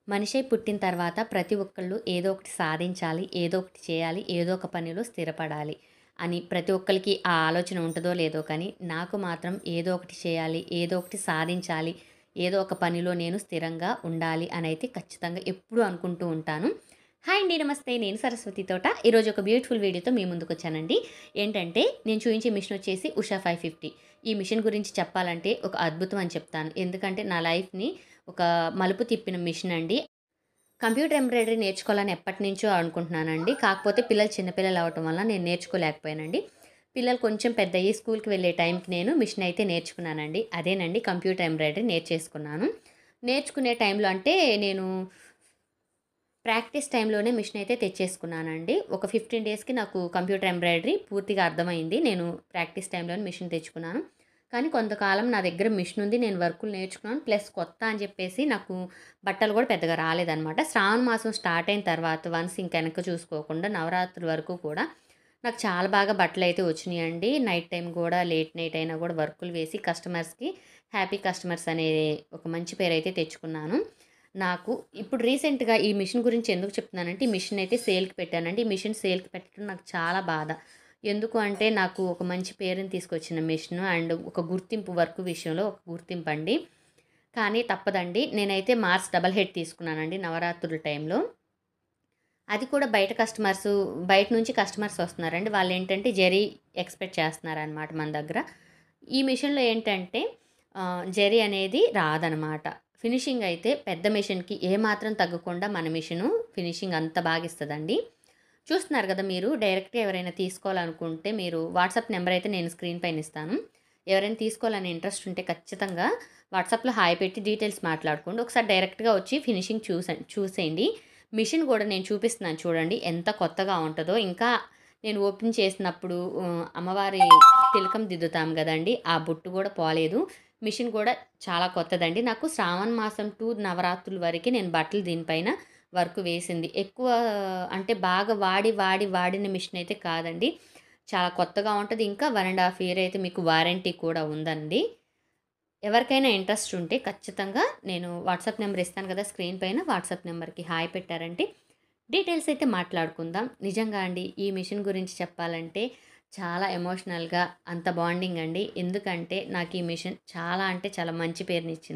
మనిషై పుట్టిన తర్వాత ప్రతి ఒక్కళ్ళు ఏదో ఒకటి సాధించాలి, ఏదో ఒకటి చేయాలి, ఏదో ఒక పనిలో స్థిరపడాలి అని ప్రతి ఒక్కళ్ళకి ఆ ఆలోచన ఉంటదో లేదో కానీ, నాకు మాత్రం ఏదో ఒకటి చేయాలి, ఏదో ఒకటి సాధించాలి, ఏదో ఒక పనిలో నేను స్థిరంగా ఉండాలి అనైతే ఖచ్చితంగా ఎప్పుడూ అనుకుంటూ ఉంటాను. హాయ్ అండి. నమస్తే. నేను సరస్వతి తోట. ఈరోజు ఒక బ్యూటిఫుల్ వీడియోతో మీ ముందుకొచ్చానండి. ఏంటంటే నేను చూయించే మిషన్ వచ్చేసి ఉషా 550. ఈ మిషన్ గురించి చెప్పాలంటే ఒక అద్భుతం అని చెప్తాను. ఎందుకంటే నా లైఫ్‌ని ఒక మలుపు తిప్పిన మిషన్ అండి. కంప్యూటర్ ఎంబ్రాయిడరీ నేర్చుకోవాలని ఎప్పటినుంచో అనుకుంటున్నానండి. కాకపోతే పిల్లలు చిన్న పిల్లలు అవ్వటం వల్ల నేను నేర్చుకోలేకపోయానండి. పిల్లలు కొంచెం పెద్దయ్యి స్కూల్‌కి వెళ్ళే టైంకి నేను మిషన్ అయితే నేర్చుకున్నానండి. అదేనండి కంప్యూటర్ ఎంబ్రాయిడరీ నేర్చేసుకున్నాను. నేర్చుకునే టైంలో అంటే నేను ప్రాక్టీస్ టైంలోనే మిషన్ అయితే తెచ్చేసుకున్నానండి. ఒక 15 డేస్‌కి నాకు కంప్యూటర్ ఎంబ్రాయిడరీ పూర్తిగా అర్థమైంది. నేను ప్రాక్టీస్ టైంలోనే మిషన్ తెచ్చుకున్నాను. కానీ కొంతకాలం నా దగ్గర మిషన్ ఉంది. నేను వర్కులు నేర్చుకున్నాను. ప్లస్ కొత్త అని చెప్పేసి నాకు బట్టలు కూడా పెద్దగా రాలేదనమాట. శ్రావణ మాసం స్టార్ట్ అయిన తర్వాత వన్స్ ఇంక వెనక్కి చూసుకోకుండా నవరాత్రుల వరకు కూడా నాకు చాలా బాగా బట్టలైతే వచ్చినాయండి. నైట్ టైమ్ కూడా లేట్ నైట్ అయినా కూడా వర్కులు వేసి కస్టమర్స్‌కి హ్యాపీ కస్టమర్స్ అనే ఒక మంచి పేరైతే తెచ్చుకున్నాను. నాకు ఇప్పుడు రీసెంట్‌గా ఈ మిషన్ గురించి ఎందుకు చెప్తున్నానంటే, ఈ మిషన్ అయితే సేల్‌కి పెట్టానండి. ఈ మిషన్ సేల్‌కి పెట్టడం నాకు చాలా బాధ. ఎందుకు అంటే, నాకు ఒక మంచి పేరుని తీసుకొచ్చిన మిషను అండ్ ఒక గుర్తింపు వర్క్ విషయంలో ఒక గుర్తింపండి. కానీ తప్పదండి. నేనైతే మార్స్ డబల్ హెడ్ తీసుకున్నానండి నవరాత్రుల టైంలో. అది కూడా బయట నుంచి కస్టమర్స్ వస్తున్నారండి. వాళ్ళేంటంటే జరీ ఎక్స్‌పెక్ట్ చేస్తున్నారనమాట మన దగ్గర. ఈ మిషన్‌లో ఏంటంటే జరీ అనేది రాదనమాట. ఫినిషింగ్ అయితే పెద్ద మిషన్‌కి ఏమాత్రం తగ్గకుండా మన మిషను ఫినిషింగ్ అంత బాగిస్తదండి. చూస్తున్నారు కదా మీరు. డైరెక్ట్‌గా ఎవరైనా తీసుకోవాలనుకుంటే మీరు వాట్సాప్ నెంబర్ అయితే నేను స్క్రీన్ పైన ఇస్తాను. ఎవరైనా తీసుకోవాలని ఇంట్రెస్ట్ ఉంటే ఖచ్చితంగా వాట్సాప్‌లో హాయ్ పెట్టి డీటెయిల్స్ మాట్లాడుకోండి. ఒకసారి డైరెక్ట్‌గా వచ్చి ఫినిషింగ్ చూసేయండి. మిషన్ కూడా నేను చూపిస్తున్నాను చూడండి. ఎంత కొత్తగా ఉంటదో. ఇంకా నేను ఓపెన్ చేసినప్పుడు అమ్మవారి తిలకం దిద్దుతాం గదండీ! ఆ బొట్టు గూడా పోలేదు. మిషన్ కూడా చాలా కొత్తదండి. నాకు శ్రావణ మాసం టు నవరాత్రుల వరకే నేను బట్టలు దీనిపైన వర్క్ వేసింది. ఎక్కువ అంటే బాగా వాడిన మిషన్ అయితే కాదండి. చాలా కొత్తగా ఉంటది. ఇంకా 1 ½ ఇయర్ అయితే మీకు వారంటీ కూడా ఉందండి. ఎవరికైనా ఇంట్రెస్ట్ ఉంటే ఖచ్చితంగా నేను వాట్సాప్ నెంబర్ ఇస్తాను కదా స్క్రీన్ పైన. వాట్సాప్ నెంబర్‌కి హాయ్ పెట్టారంటే డీటెయిల్స్ అయితే మాట్లాడుకుందాం. నిజంగా అండి ఈ మిషన్ గురించి చెప్పాలంటే చాలా ఎమోషనల్‌గా అంత బాండింగ్ అండి. ఎందుకంటే నాకు ఈ మిషన్ చాలా అంటే చాలా మంచి పేరునిచ్చింది.